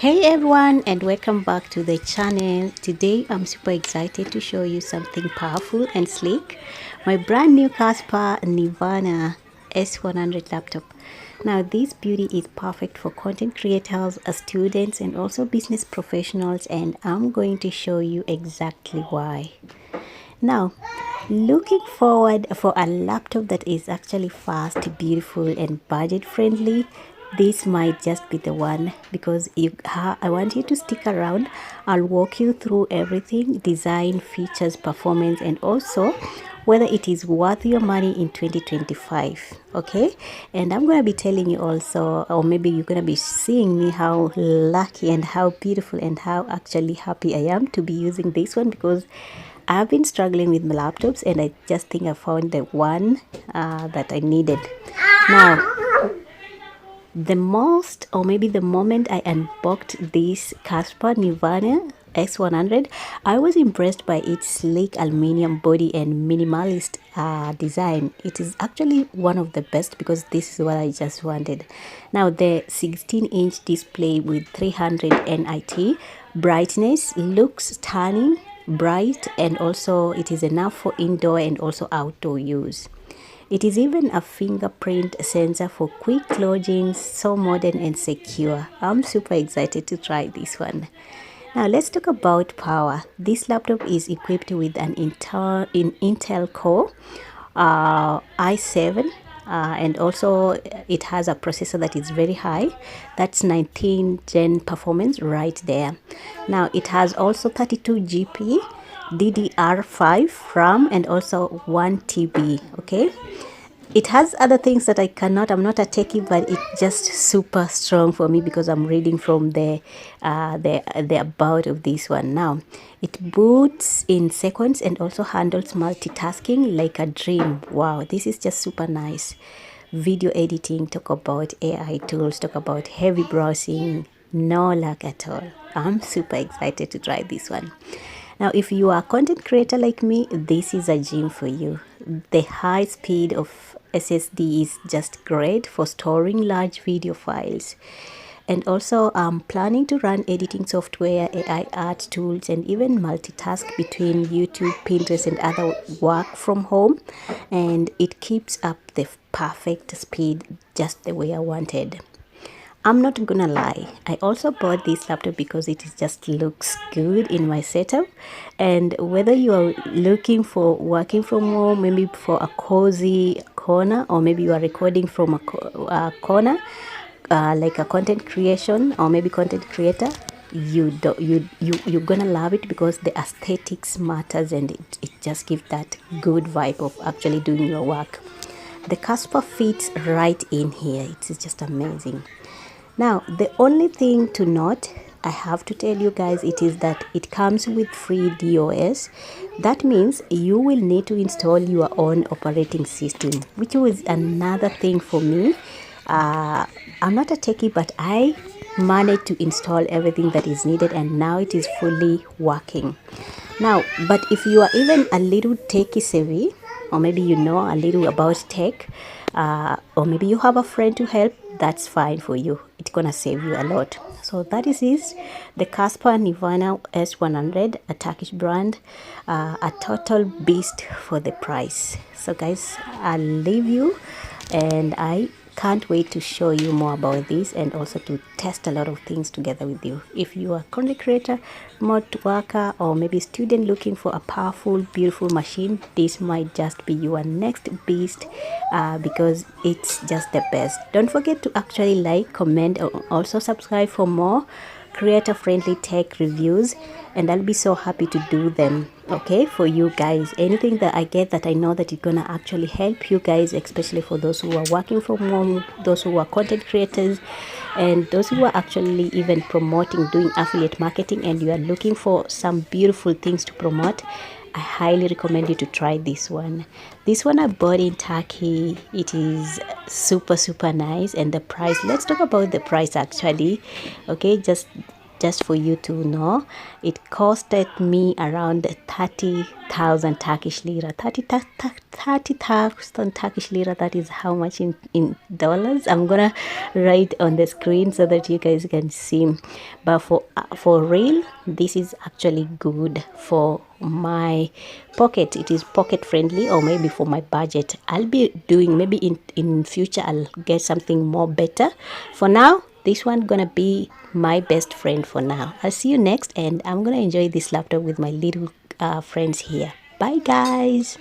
Hey everyone, and welcome back to the channel. Today I'm super excited to show you something powerful and sleek, my brand new Casper Nirvana S100 laptop. Now this beauty is perfect for content creators, students and also business professionals, and I'm going to show you exactly why. Now, looking forward for a laptop that is actually fast, beautiful and budget friendly, this might just be the one, because I want you to stick around. I'll walk you through everything: design, features, performance, and also whether it is worth your money in 2025. Okay, and I'm going to be telling you also, or maybe you're going to be seeing me, how lucky and how beautiful and how actually happy I am to be using this one, because I've been struggling with my laptops and I just think I found the one that I needed. Now, the moment I unboxed this Casper Nirvana S100, I was impressed by its sleek aluminum body and minimalist design. It is actually one of the best, because this is what I just wanted. Now, the 16-inch display with 300 nit brightness looks stunning, bright, and also it is enough for indoor and also outdoor use. It is even a fingerprint sensor for quick login, so modern and secure. I'm super excited to try this one. Now let's talk about power. This laptop is equipped with an Intel Core i7, and also it has a processor that is very high. That's 19 gen performance right there. Now it has also 32 GB DDR5 RAM and also 1 TB. Okay, it has other things that I'm not a techie, but it's just super strong for me because I'm reading from the about of this one. Now it boots in seconds and also handles multitasking like a dream. Wow, this is just super nice. Video editing, talk about AI tools, talk about heavy browsing, no lag at all. I'm super excited to try this one. Now, if you are a content creator like me, this is a gem for you. The high speed of SSD is just great for storing large video files. And also, I'm planning to run editing software, AI art tools, and even multitask between YouTube, Pinterest, and other work from home. And it keeps up the perfect speed, just the way I wanted. I'm not gonna lie, I also bought this laptop because it just looks good in my setup. And whether you are looking for working from home, maybe for a cozy corner, or maybe you are recording from a corner, like a content creation or maybe content creator, you're gonna love it, because the aesthetics matters, and it just gives that good vibe of actually doing your work. The Casper fits right in here. It's just amazing. Now, the only thing to note, I have to tell you guys, it is that it comes with free DOS. That means you will need to install your own operating system, which was another thing for me. I'm not a techie, but I managed to install everything that is needed, and now it is fully working. Now, but if you are even a little techie savvy, or maybe you know a little about tech, or maybe you have a friend to help, that's fine for you. It's gonna save you a lot. So that is the Casper Nirvana S100, a Turkish brand, a total beast for the price. So guys, I'll leave you, and I can't wait to show you more about this, and also to test a lot of things together with you. If you are a content creator, remote worker, or maybe student looking for a powerful, beautiful machine, this might just be your next beast, because it's just the best. Don't forget to actually like, comment, or also subscribe for more creator friendly tech reviews, and I'll be so happy to do them, okay, for you guys. Anything that I get that I know that it's gonna actually help you guys, especially for those who are working from home, those who are content creators, and those who are actually even promoting, doing affiliate marketing, and you are looking for some beautiful things to promote, I highly recommend you to try this one. This one I bought in Turkey. It is super nice. And the price, let's talk about the price actually. Okay, just just for you to know, it costed me around 30,000 Turkish lira. 30,000 Turkish lira. That is how much in dollars. I'm gonna write on the screen so that you guys can see. But for real, this is actually good for my pocket. It is pocket friendly, or maybe for my budget. I'll be doing, maybe in future I'll get something more better. For now, this one gonna be my best friend for now. I'll see you next, and I'm gonna enjoy this laptop with my little friends here. Bye guys.